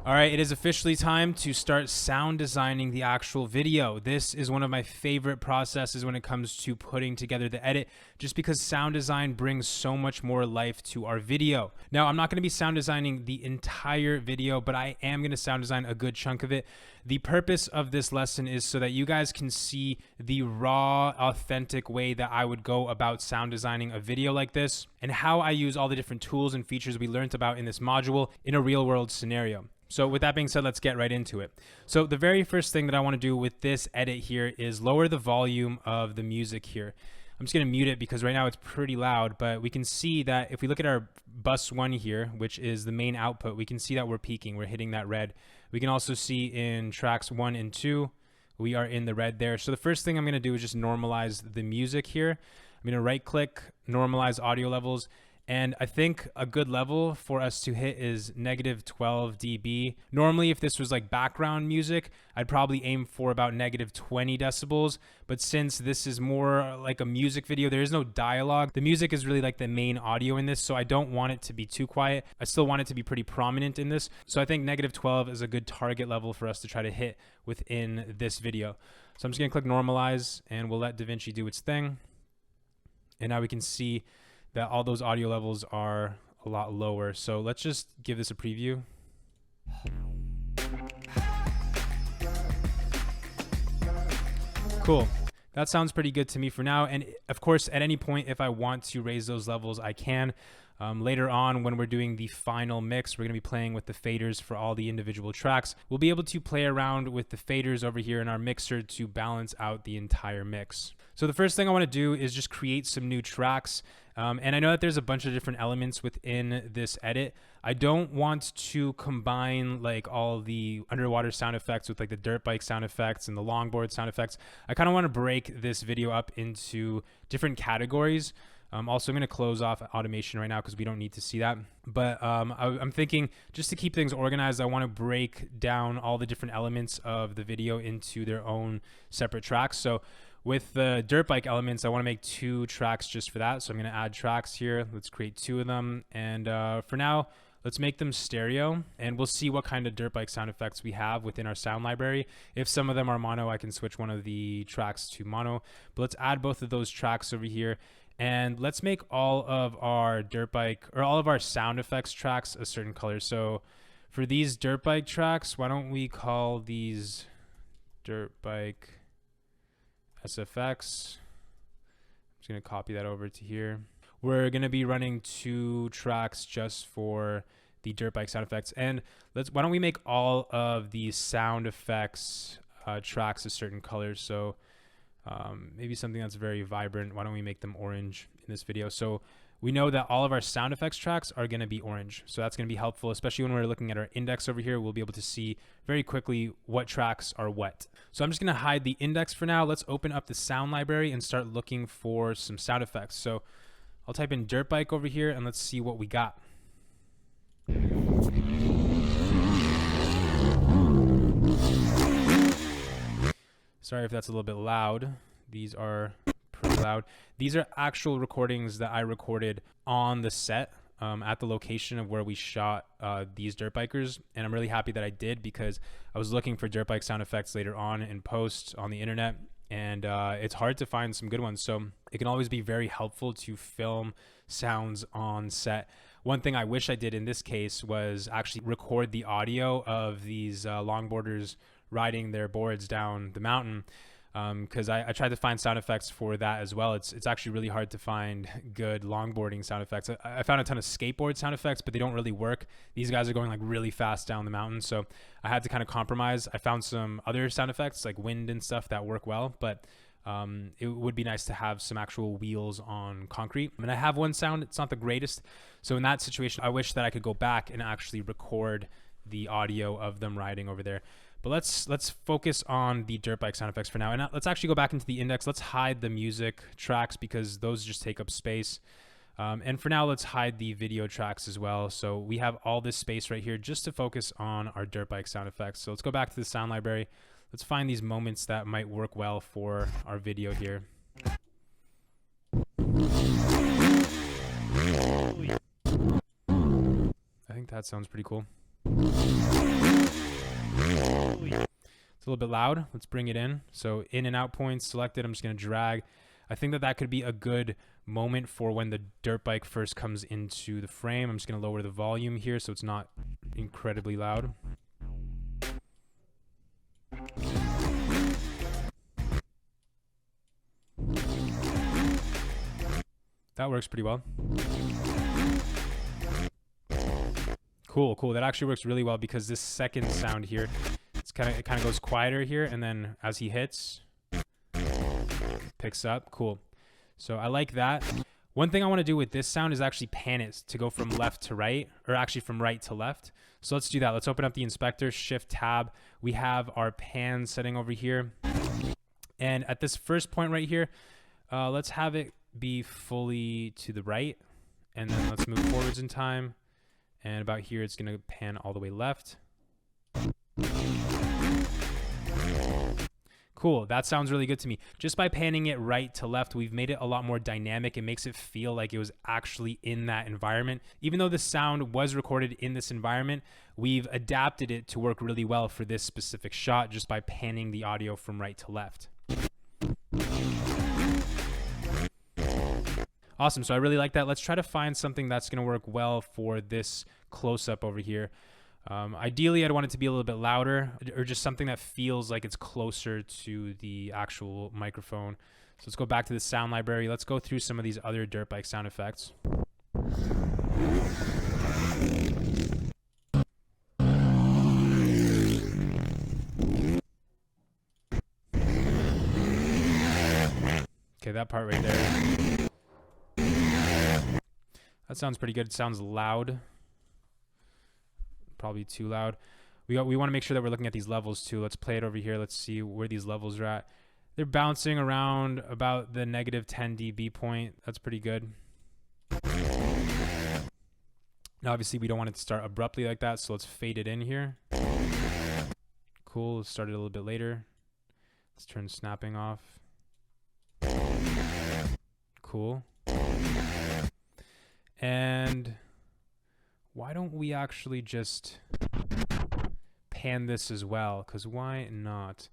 All right, it is officially time to start sound designing the actual video. This is one of my favorite processes when it comes to putting together the edit, just because sound design brings so much more life to our video. Now, I'm not going to be sound designing the entire video, but I am going to sound design a good chunk of it. The purpose of this lesson is so that you guys can see the raw, authentic way that I would go about sound designing a video like this, and how I use all the different tools and features we learned about in this module in a real world scenario. So with that being said, let's get right into it. So the very first thing that I want to do with this edit here is lower the volume of the music here. I'm just going to mute it because right now it's pretty loud, but we can see that if we look at our bus 1 here, which is the main output, we can see that we're peaking. We're hitting that red. We can also see in tracks 1 and 2, we are in the red there. So the first thing I'm going to do is just normalize the music here. I'm going to right click, normalize audio levels. And I think a good level for us to hit is -12 dB. Normally, if this was like background music, I'd probably aim for about -20 decibels. But since this is more like a music video, there is no dialogue. The music is really like the main audio in this, so I don't want it to be too quiet. I still want it to be pretty prominent in this. So I think -12 is a good target level for us to try to hit within this video. So I'm just gonna click normalize and we'll let DaVinci do its thing. And now we can see that all those audio levels are a lot lower. So let's just give this a preview. Cool. That sounds pretty good to me for now. And of course, at any point, if I want to raise those levels, I can. Later on, when we're doing the final mix, we're going to be playing with the faders for all the individual tracks. We'll be able to play around with the faders over here in our mixer to balance out the entire mix. So the first thing I want to do is just create some new tracks. And I know that there's a bunch of different elements within this edit. I don't want to combine like all the underwater sound effects with like the dirt bike sound effects and the longboard sound effects. I kind of want to break this video up into different categories. Also, I'm going to close off automation right now because we don't need to see that. But I'm thinking just to keep things organized, I want to break down all the different elements of the video into their own separate tracks. So with the dirt bike elements, I want to make 2 tracks just for that. So I'm going to add tracks here. Let's create 2 of them. And for now, let's make them stereo. And we'll see what kind of dirt bike sound effects we have within our sound library. If some of them are mono, I can switch one of the tracks to mono. But let's add both of those tracks over here. And let's make all of our dirt bike or all of our sound effects tracks a certain color. So for these dirt bike tracks, why don't we call these dirt bike SFX? I'm just going to copy that over to here. We're going to be running 2 tracks just for the dirt bike sound effects. And why don't we make all of these sound effects tracks a certain color? So maybe something that's very vibrant. Why don't we make them orange in this video? So we know that all of our sound effects tracks are going to be orange. So that's going to be helpful, especially when we're looking at our index over here. We'll be able to see very quickly what tracks are what. So I'm just going to hide the index for now. Let's open up the sound library and start looking for some sound effects. So I'll type in dirt bike over here and let's see what we got. Sorry if that's a little bit loud. These are pretty loud. These are actual recordings that I recorded on the set at the location of where we shot these dirt bikers. And I'm really happy that I did because I was looking for dirt bike sound effects later on in post on the internet. And it's hard to find some good ones. So it can always be very helpful to film sounds on set. One thing I wish I did in this case was actually record the audio of these longboarders riding their boards down the mountain, because I tried to find sound effects for that as well. It's actually really hard to find good longboarding sound effects. I found a ton of skateboard sound effects, but they don't really work. These guys are going like really fast down the mountain, so I had to kind of compromise. I found some other sound effects like wind and stuff that work well, but it would be nice to have some actual wheels on concrete. I mean, I have one sound, it's not the greatest. So in that situation, I wish that I could go back and actually record the audio of them riding over there. But let's focus on the dirt bike sound effects for now. And let's actually go back into the index. Let's hide the music tracks because those just take up space. And for now, let's hide the video tracks as well. So we have all this space right here just to focus on our dirt bike sound effects. So let's go back to the sound library. Let's find these moments that might work well for our video here. I think that sounds pretty cool. It's a little bit loud. Let's bring it in. So in and out points selected. I'm just going to drag. I think that could be a good moment for when the dirt bike first comes into the frame. I'm just going to lower the volume here so it's not incredibly loud. That works pretty well. Cool. That actually works really well because this second sound here, it kind of goes quieter here, and then as he hits, picks up. Cool. So I like that. One thing I want to do with this sound is actually pan it to go from left to right, or actually from right to left. So let's do that. Let's open up the inspector, shift tab. We have our pan setting over here. And at this first point right here, let's have it be fully to the right. And then let's move forwards in time. And about here, it's going to pan all the way left. Cool. That sounds really good to me. Just by panning it right to left, we've made it a lot more dynamic. It makes it feel like it was actually in that environment. Even though the sound was recorded in this environment, we've adapted it to work really well for this specific shot just by panning the audio from right to left. Awesome. So I really like that. Let's try to find something that's going to work well for this close-up over here. Ideally, I'd want it to be a little bit louder, or just something that feels like it's closer to the actual microphone. So let's go back to the sound library. Let's go through some of these other dirt bike sound effects. Okay, that part right there. That sounds pretty good. It sounds loud. Probably too loud. We want to make sure that we're looking at these levels too. Let's play it over here. Let's see where these levels are at. They're bouncing around about the negative 10 dB point. That's pretty good. Now, obviously, we don't want it to start abruptly like that, so let's fade it in here. Cool. Let's start it a little bit later. Let's turn snapping off. Cool. And why don't we actually just pan this as well? Because why not?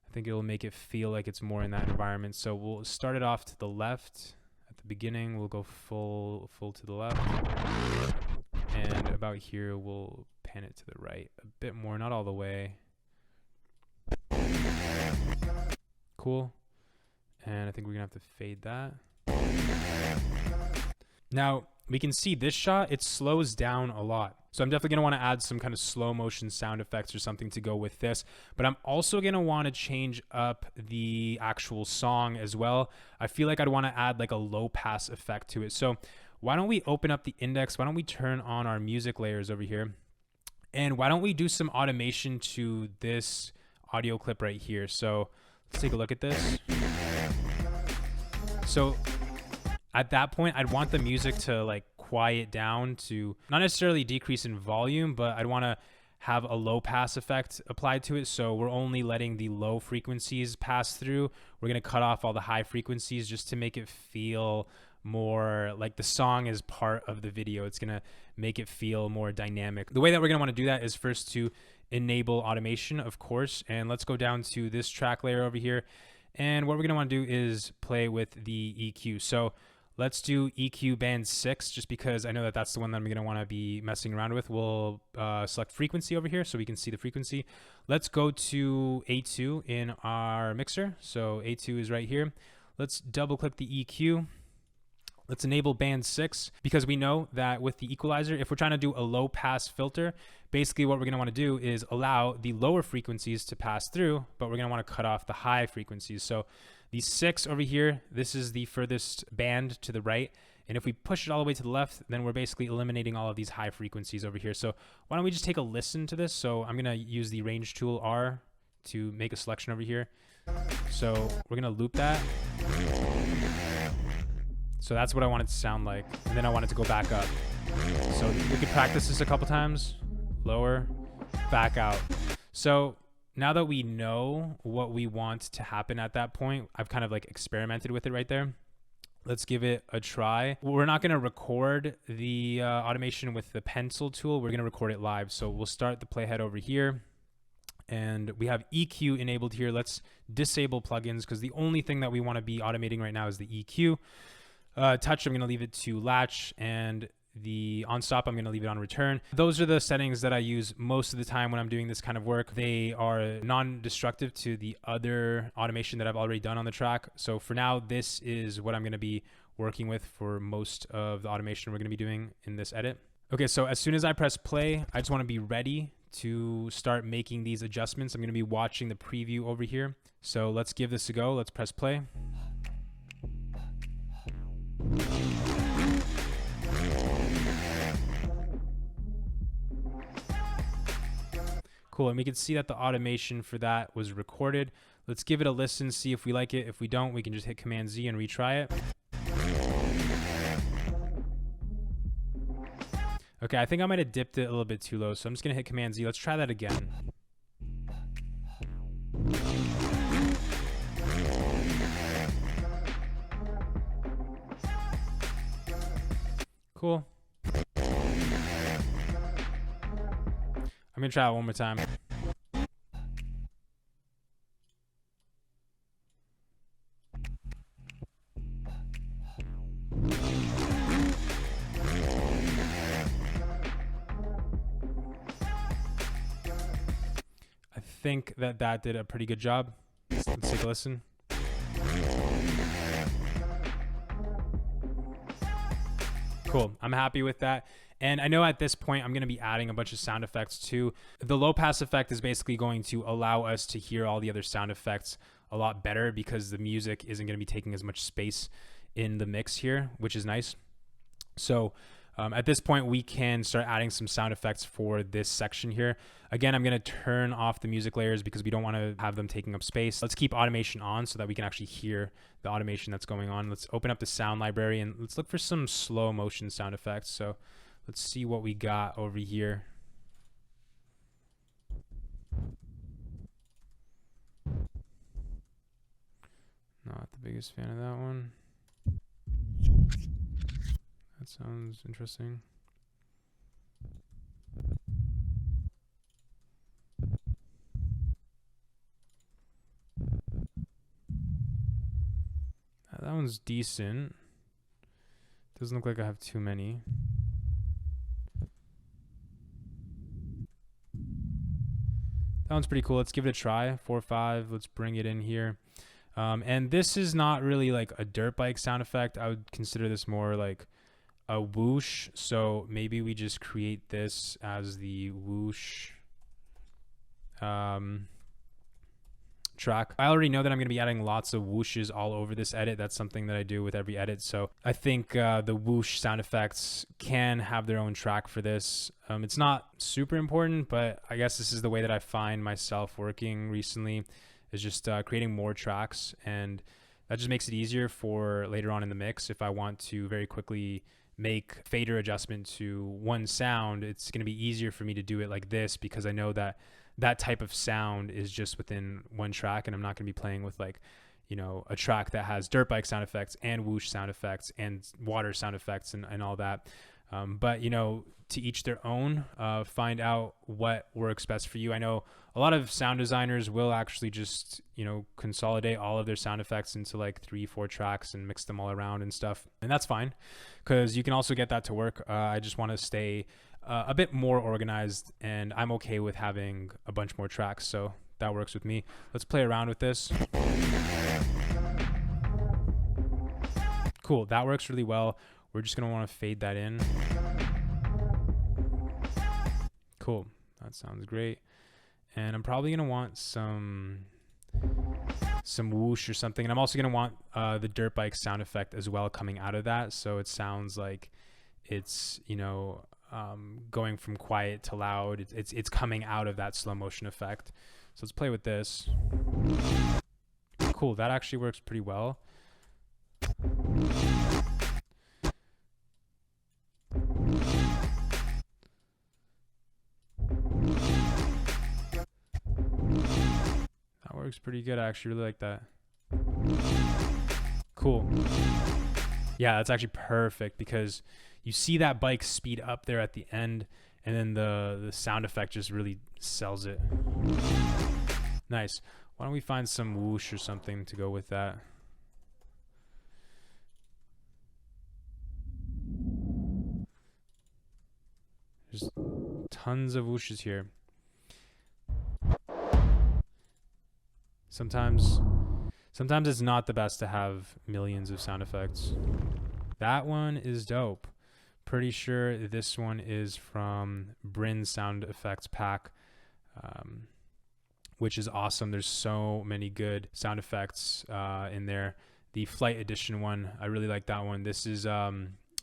I think it'll make it feel like it's more in that environment. So we'll start it off to the left. At the beginning, we'll go full to the left. And about here, we'll pan it to the right a bit more, not all the way. Cool. And I think we're going to have to fade that. Now, we can see this shot, it slows down a lot. So I'm definitely going to want to add some kind of slow motion sound effects or something to go with this. But I'm also going to want to change up the actual song as well. I feel like I'd want to add like a low pass effect to it. So why don't we open up the index? Why don't we turn on our music layers over here? And why don't we do some automation to this audio clip right here? So let's take a look at this. So at that point, I'd want the music to like quiet down to not necessarily decrease in volume, but I'd want to have a low pass effect applied to it. So we're only letting the low frequencies pass through. We're going to cut off all the high frequencies just to make it feel more like the song is part of the video. It's going to make it feel more dynamic. The way that we're going to want to do that is first to enable automation, of course. And let's go down to this track layer over here. And what we're going to want to do is play with the EQ. So let's do EQ band 6, just because I know that that's the one that I'm going to want to be messing around with. We'll select frequency over here so we can see the frequency. Let's go to A2 in our mixer. So A2 is right here. Let's double click the EQ. Let's enable band 6, because we know that with the equalizer, if we're trying to do a low pass filter, basically what we're going to want to do is allow the lower frequencies to pass through, but we're going to want to cut off the high frequencies. So the 6 over here, this is the furthest band to the right. And if we push it all the way to the left, then we're basically eliminating all of these high frequencies over here. So why don't we just take a listen to this? So I'm going to use the range tool R to make a selection over here. So we're going to loop that. So that's what I want it to sound like. And then I want it to go back up. So we could practice this a couple times. Lower, back out. So now that we know what we want to happen at that point, I've kind of like experimented with it right there. Let's give it a try. We're not going to record the automation with the pencil tool. We're going to record it live. So we'll start the playhead over here. and we have EQ enabled here. Let's disable plugins because the only thing that we want to be automating right now is the EQ. Touch, I'm going to leave it to latch, and the on stop, I'm going to leave it on return. Those are the settings that I use most of the time when I'm doing this kind of work. They are non-destructive to the other automation that I've already done on the track. So for now, this is what I'm going to be working with for most of the automation we're going to be doing in this edit. Okay, so as soon as I press play, I just want to be ready to start making these adjustments. I'm going to be watching the preview over here. So let's give this a go. Let's press play. Cool, and we can see that the automation for that was recorded. Let's give it a listen, see if we like it. If we don't, we can just hit Command Z and retry it. Okay, I think I might have dipped it a little bit too low, so I'm just gonna hit Command Z. Let's try that again. Cool. I'm gonna try it one more time. I think that did a pretty good job. Let's take a listen. Cool, I'm happy with that. And I know at this point, I'm gonna be adding a bunch of sound effects too. The low pass effect is basically going to allow us to hear all the other sound effects a lot better because the music isn't gonna be taking as much space in the mix here, which is nice. So at this point, we can start adding some sound effects for this section here. Again, I'm gonna turn off the music layers because we don't wanna have them taking up space. Let's keep automation on so that we can actually hear the automation that's going on. Let's open up the sound library and let's look for some slow motion sound effects. So let's see what we got over here. Not the biggest fan of that one. That sounds interesting. That one's decent. Doesn't look like I have too many. That one's pretty cool. Let's give it a try. 4 or 5. Let's bring it in here. And this is not really like a dirt bike sound effect. I would consider this more like a whoosh. So maybe we just create this as the whoosh track. I already know that I'm going to be adding lots of whooshes all over this edit. That's something that I do with every edit. So I think the whoosh sound effects can have their own track for this. It's not super important, but I guess this is the way that I find myself working recently, is just creating more tracks, and that just makes it easier for later on in the mix. If I want to very quickly make fader adjustment to one sound, it's going to be easier for me to do it like this because I know that that type of sound is just within one track, and I'm not going to be playing with like, you know, a track that has dirt bike sound effects and whoosh sound effects and water sound effects and all that. But, you know, to each their own. Find out what works best for you. I know a lot of sound designers will actually just, you know, consolidate all of their sound effects into like 3-4 tracks and mix them all around and stuff. And that's fine because you can also get that to work. I just want to stay a bit more organized, and I'm okay with having a bunch more tracks. So that works with me. Let's play around with this. Cool. That works really well. We're just going to want to fade that in. Cool. That sounds great. And I'm probably going to want some whoosh or something. And I'm also going to want the dirt bike sound effect as well coming out of that. So it sounds like it's, you know, going from quiet to loud. It's coming out of that slow motion effect. So let's play with this. Cool. That actually works pretty well. That works pretty good. I actually really like that. Cool. Yeah, that's actually perfect because you see that bike speed up there at the end, and then the sound effect just really sells it. Nice. Why don't we find some whoosh or something to go with that? There's tons of whooshes here. Sometimes it's not the best to have millions of sound effects. That one is dope. Pretty sure this one is from Bryn's sound effects pack, which is awesome. There's so many good sound effects in there. The Flight Edition one, I really like that one. This is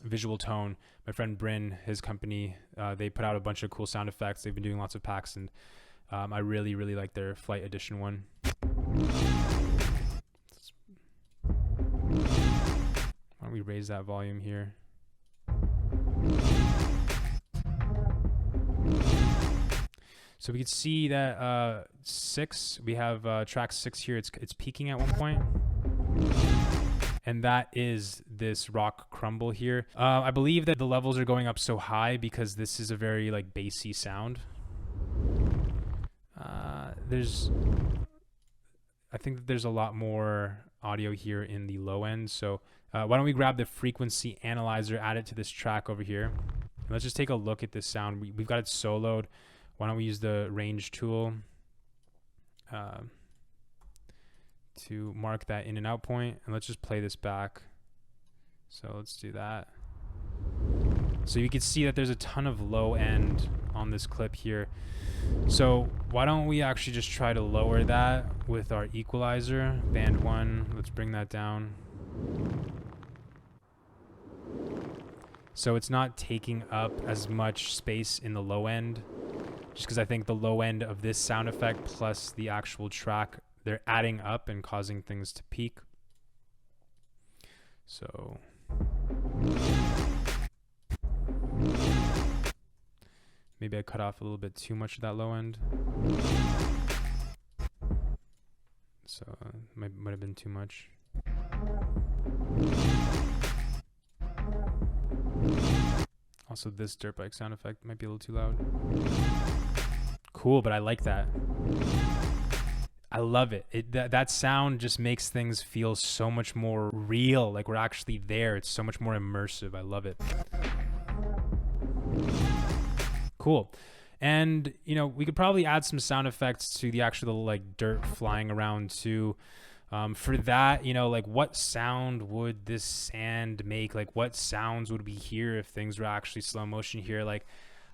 Visual Tone. My friend Bryn, his company, they put out a bunch of cool sound effects. They've been doing lots of packs, and I really, really like their Flight Edition one. Why don't we raise that volume here? So we could see that we have track 6 here. It's peaking at one point. And that is this rock crumble here. I believe that the levels are going up so high because this is a very like bassy sound. I think that there's a lot more audio here in the low end. So why don't we grab the frequency analyzer, add it to this track over here. And let's just take a look at this sound. We've got it soloed. Why don't we use the range tool to mark that in and out point, and let's just play this back. So let's do that. So you can see that there's a ton of low end on this clip here. So why don't we actually just try to lower that with our equalizer, band 1. Let's bring that down. So it's not taking up as much space in the low end, just because I think the low end of this sound effect plus the actual track, they're adding up and causing things to peak. So maybe I cut off a little bit too much of that low end. So might have been too much. Also, this dirt bike sound effect might be a little too loud. Cool, but I like that. I love it. That sound just makes things feel so much more real, like we're actually there. It's so much more immersive. I love it. Cool. And, you know, we could probably add some sound effects to the actual, like, dirt flying around, too. For that, you know, like, what sound would this sand make? Like, what sounds would we hear if things were actually slow motion here? Like,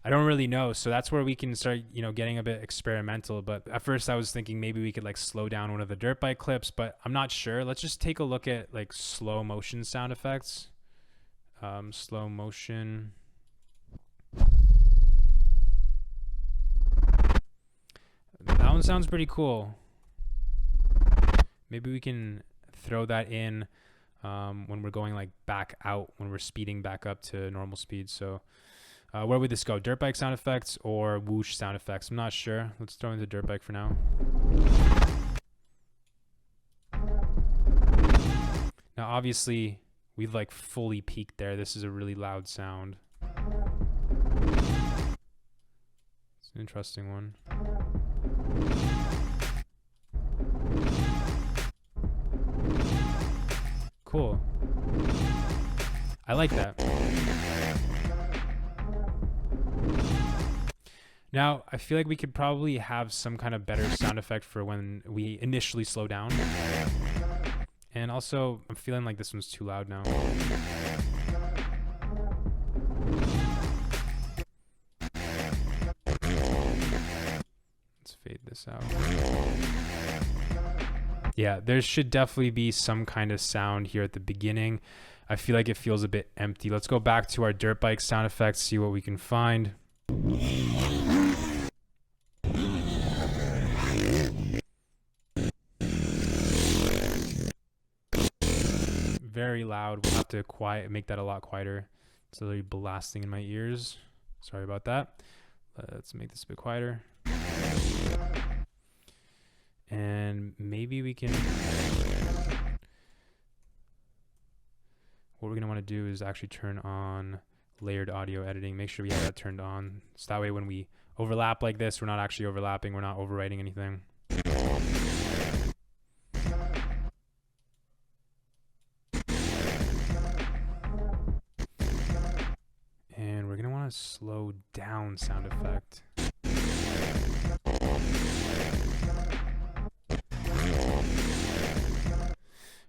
I don't really know. So that's where we can start, you know, getting a bit experimental. But at first I was thinking maybe we could like slow down one of the dirt bike clips, but I'm not sure. Let's just take a look at like slow motion sound effects. Slow motion. That one sounds pretty cool. Maybe we can throw that in when we're going like back out, when we're speeding back up to normal speed. So where would this go? Dirt bike sound effects or whoosh sound effects? I'm not sure. Let's throw in the dirt bike for now. Now, obviously, we've like fully peaked there. This is a really loud sound. It's an interesting one. Cool. I like that. Now, I feel like we could probably have some kind of better sound effect for when we initially slow down. And also, I'm feeling like this one's too loud now. Let's fade this out. Yeah, there should definitely be some kind of sound here at the beginning. I feel like it feels a bit empty. Let's go back to our dirt bike sound effects, see what we can find. Very loud. We'll have to make that a lot quieter. It's literally blasting in my ears. Sorry about that. Let's make this a bit quieter. And maybe we can... What we're going to want to do is actually turn on layered audio editing. Make sure we have that turned on. So that way when we overlap like this, we're not actually overlapping. We're not overwriting anything. slow down sound effect.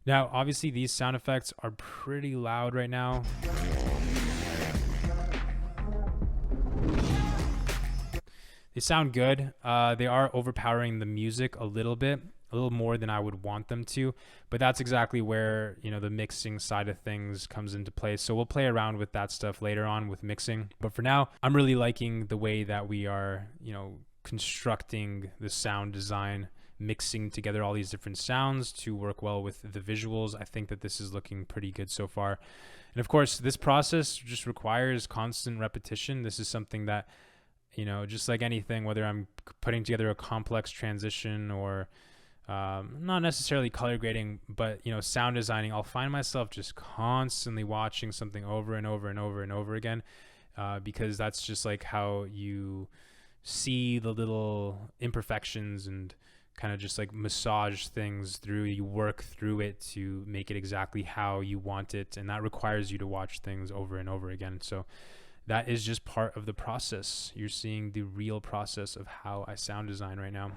Now, obviously, these sound effects are pretty loud right now. They sound good. They are overpowering the music a little bit, a little more than I would want them to, but that's exactly where, you know, the mixing side of things comes into play. So we'll play around with that stuff later on with mixing. But for now, I'm really liking the way that we are, you know, constructing the sound design, mixing together all these different sounds to work well with the visuals. I think that this is looking pretty good so far. And of course, this process just requires constant repetition. This is something that, you know, just like anything, whether I'm putting together a complex transition or not necessarily color grading, but, you know, sound designing, I'll find myself just constantly watching something over and over and over and over again, because that's just like how you see the little imperfections and kind of just like massage things through. You work through it to make it exactly how you want it, and that requires you to watch things over and over again. So that is just part of the process. You're seeing the real process of how I sound design right now.